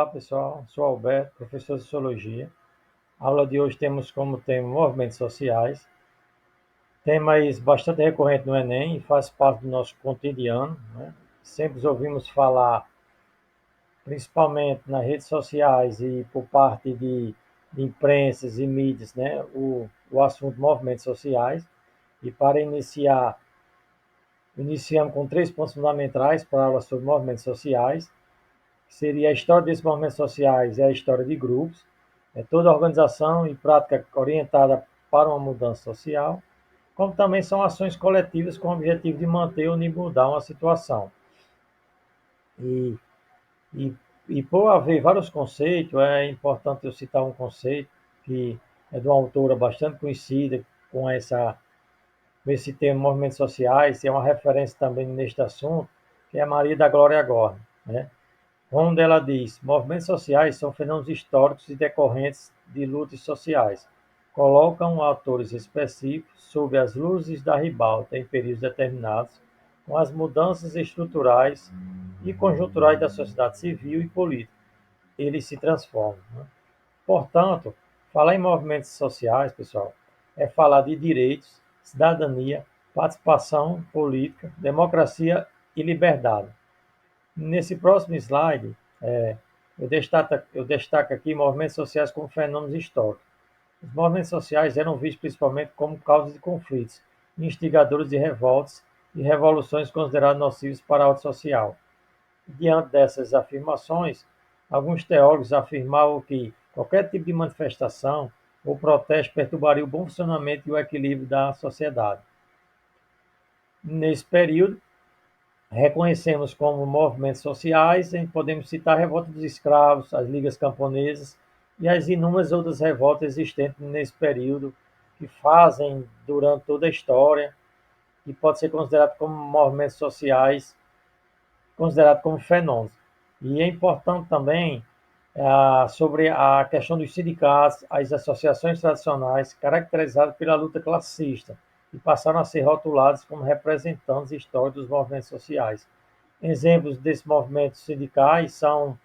Olá pessoal, sou Alberto, professor de Sociologia. A aula de hoje temos como tema movimentos sociais, tema bastante recorrente no Enem e faz parte do nosso cotidiano, né? Sempre ouvimos falar, principalmente nas redes sociais e por parte de imprensas e mídias, né? O assunto movimentos sociais. E para iniciar, iniciamos com 3 pontos fundamentais para a aula sobre movimentos sociais, que seria a história desses movimentos sociais e a história de grupos, toda organização e prática orientada para uma mudança social, como também são ações coletivas com o objetivo de manter ou de mudar uma situação. E, e, e por haver vários conceitos, é importante eu citar um conceito que é de uma autora bastante conhecida com esse tema movimentos sociais, e é uma referência também neste assunto, que é a Maria da Glória Gordon, né? Onde ela diz: movimentos sociais são fenômenos históricos e decorrentes de lutas sociais. Colocam atores específicos sob as luzes da ribalta em períodos determinados, com as mudanças estruturais e conjunturais da sociedade civil e política. Eles se transformam, né? Portanto, falar em movimentos sociais, pessoal, é falar de direitos, cidadania, participação política, democracia e liberdade. Nesse próximo slide, eu destaco aqui movimentos sociais como fenômenos históricos. Os movimentos sociais eram vistos principalmente como causas de conflitos, instigadores de revoltas e revoluções consideradas nocivas para a ordem social. Diante dessas afirmações, alguns teólogos afirmavam que qualquer tipo de manifestação ou protesto perturbaria o bom funcionamento e o equilíbrio da sociedade. Nesse período, reconhecemos como movimentos sociais, em podemos citar a revolta dos escravos, as ligas camponesas e as inúmeras outras revoltas existentes nesse período, que fazem durante toda a história, e pode ser considerado como movimentos sociais, considerado como fenômenos. E é importante também sobre a questão dos sindicatos, as associações tradicionais, caracterizadas pela luta classista, e passaram a ser rotuladas como representantes históricos dos movimentos sociais. Exemplos desses movimentos sindicais são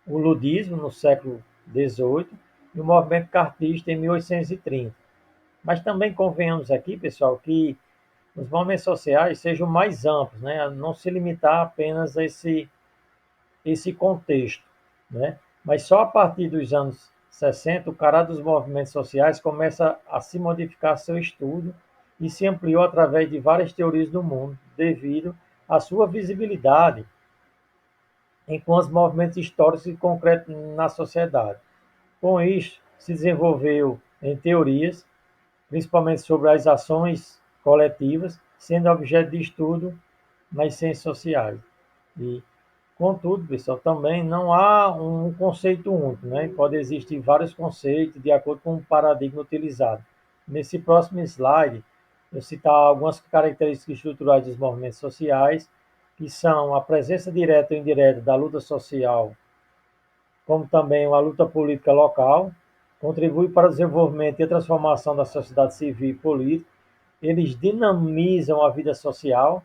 o ludismo, no século XVIII, e o movimento cartista, em 1830. Mas também convenhamos aqui, pessoal, que os movimentos sociais sejam mais amplos, né? Não se limitar apenas a esse contexto, né? Mas só a partir dos anos 60, o caráter dos movimentos sociais começa a se modificar seu estudo e se ampliou através de várias teorias do mundo, devido à sua visibilidade enquanto movimentos históricos e concretos na sociedade. Com isso, se desenvolveu em teorias, principalmente sobre as ações coletivas, sendo objeto de estudo nas ciências sociais. E, contudo, pessoal, também não há um conceito único, né? Pode existir vários conceitos de acordo com o paradigma utilizado. Nesse próximo slide, eu citar algumas características estruturais dos movimentos sociais, que são a presença direta ou indireta da luta social, como também a luta política local, contribui para o desenvolvimento e a transformação da sociedade civil e política. Eles dinamizam a vida social.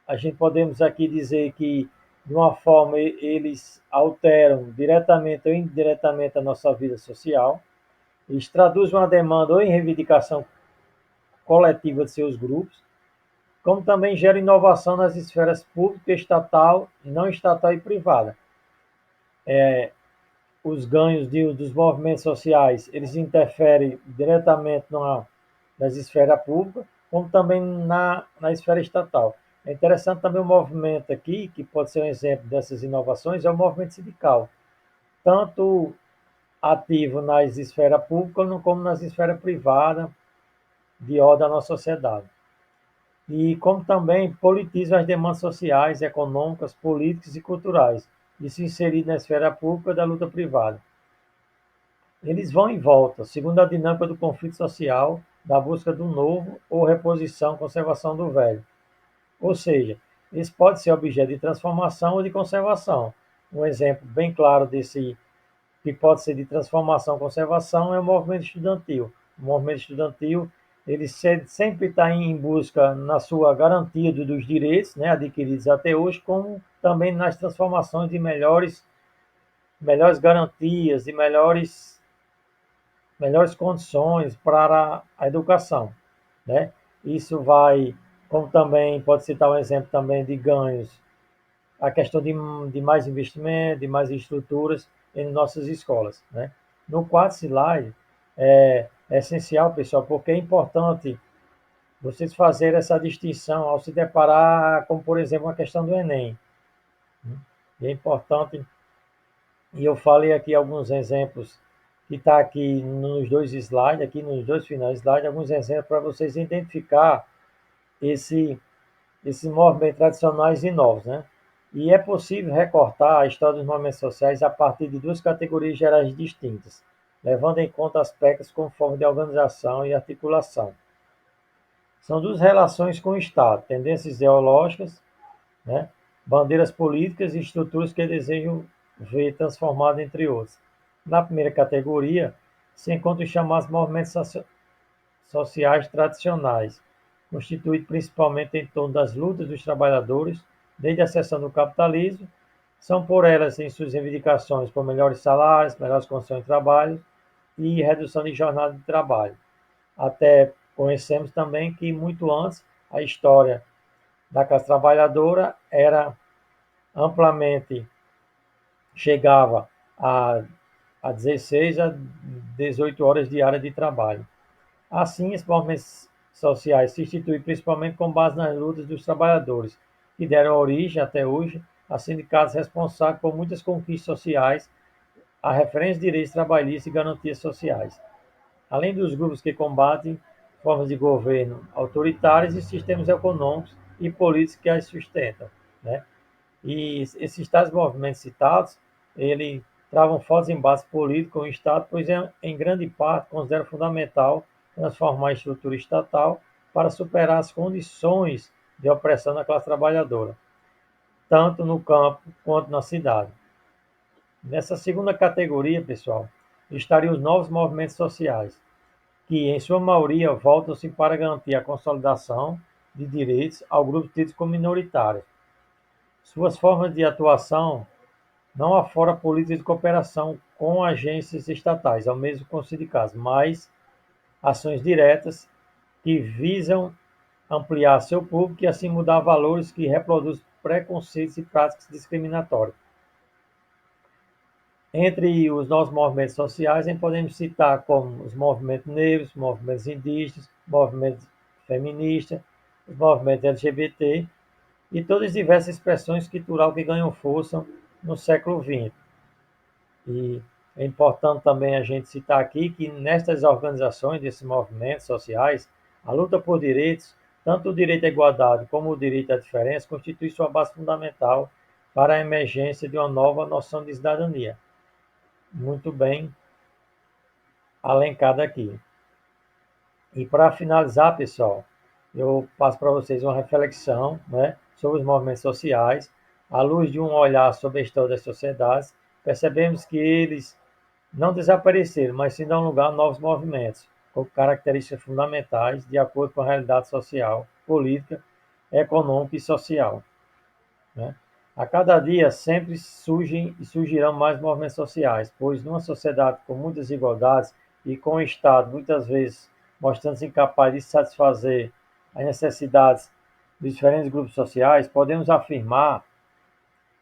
A gente podemos aqui dizer que, de uma forma, eles alteram diretamente ou indiretamente a nossa vida social. Eles traduzem uma demanda ou em reivindicação coletiva de seus grupos, como também geram inovação nas esferas pública, estatal, não estatal e privada. Os ganhos dos movimentos sociais, eles interferem diretamente nas esferas públicas, como também na esfera estatal. É interessante também o movimento aqui, que pode ser um exemplo dessas inovações, é o movimento sindical, tanto ativo nas esferas públicas como nas esferas privadas, de ordem da nossa sociedade. E como também politiza as demandas sociais, econômicas, políticas e culturais, e se inserir na esfera pública da luta privada. Eles vão e voltam, segundo a dinâmica do conflito social, da busca do novo ou reposição, conservação do velho. Ou seja, eles podem ser objeto de transformação ou de conservação. Um exemplo bem claro desse que pode ser de transformação, conservação é o movimento estudantil. O movimento estudantil ele sempre está em busca na sua garantia dos direitos, né, adquiridos até hoje, como também nas transformações de melhores melhores garantias e melhores condições para a educação, né? Isso vai, como também pode citar um exemplo também de ganhos, a questão de mais investimento, de mais estruturas em nossas escolas, né? No quarto slide é essencial, pessoal, porque é importante vocês fazerem essa distinção ao se deparar com, por exemplo, a questão do Enem. E é importante, e eu falei aqui alguns exemplos que está aqui nos dois slides, aqui nos dois finais slides, alguns exemplos para vocês identificar esse, esses movimentos tradicionais e novos, né? E é possível recortar a história dos movimentos sociais a partir de duas categorias gerais distintas, levando em conta aspectos como forma de organização e articulação. São duas relações com o Estado, tendências ideológicas, né? Bandeiras políticas e estruturas que desejam ver transformadas, entre outros. Na primeira categoria, se encontra os chamados movimentos sociais tradicionais, constituídos principalmente em torno das lutas dos trabalhadores, desde a ascensão do capitalismo, são por elas em suas reivindicações por melhores salários, melhores condições de trabalho e redução de jornada de trabalho. Até conhecemos também que muito antes a história da classe trabalhadora era amplamente, chegava a 16 a 18 horas diárias de trabalho. Assim, esses movimentos sociais se instituem principalmente com base nas lutas dos trabalhadores, que deram origem até hoje a sindicatos responsáveis por muitas conquistas sociais, a referência de direitos trabalhistas e garantias sociais. Além dos grupos que combatem formas de governo autoritárias e sistemas econômicos e políticos que as sustentam, né? E esses tais movimentos citados, ele travam fortes embates políticos com o Estado, pois em grande parte considera fundamental transformar a estrutura estatal para superar as condições de opressão da classe trabalhadora, tanto no campo quanto na cidade. Nessa segunda categoria, pessoal, estariam os novos movimentos sociais, que em sua maioria voltam-se para garantir a consolidação de direitos ao grupo tidos como minoritários. Suas formas de atuação não afora políticas de cooperação com agências estatais, ao mesmo com sindicatos, mas ações diretas que visam ampliar seu público e assim mudar valores que reproduzem preconceitos e práticas discriminatórias. Entre os nossos movimentos sociais, podemos citar como os movimentos negros, movimentos indígenas, movimentos feministas, os movimentos LGBT e todas as diversas expressões culturais que ganham força no século XX. E é importante também a gente citar aqui que nestas organizações, desses movimentos sociais, a luta por direitos, tanto o direito à igualdade como o direito à diferença, constitui sua base fundamental para a emergência de uma nova noção de cidadania. Muito bem alencada aqui. E para finalizar, pessoal, eu passo para vocês uma reflexão, né, sobre os movimentos sociais. À luz de um olhar sobre a história das sociedades, percebemos que eles não desapareceram, mas sim dão lugar a novos movimentos, com características fundamentais de acordo com a realidade social, política, econômica e social, né? A cada dia sempre surgem e surgirão mais movimentos sociais, pois numa sociedade com muitas desigualdades e com o Estado muitas vezes mostrando-se incapaz de satisfazer as necessidades dos diferentes grupos sociais, podemos afirmar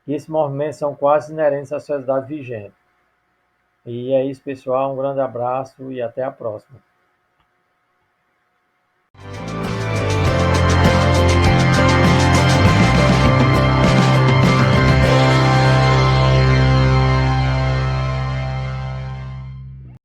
que esses movimentos são quase inerentes à sociedade vigente. E é isso, pessoal. Um grande abraço e até a próxima.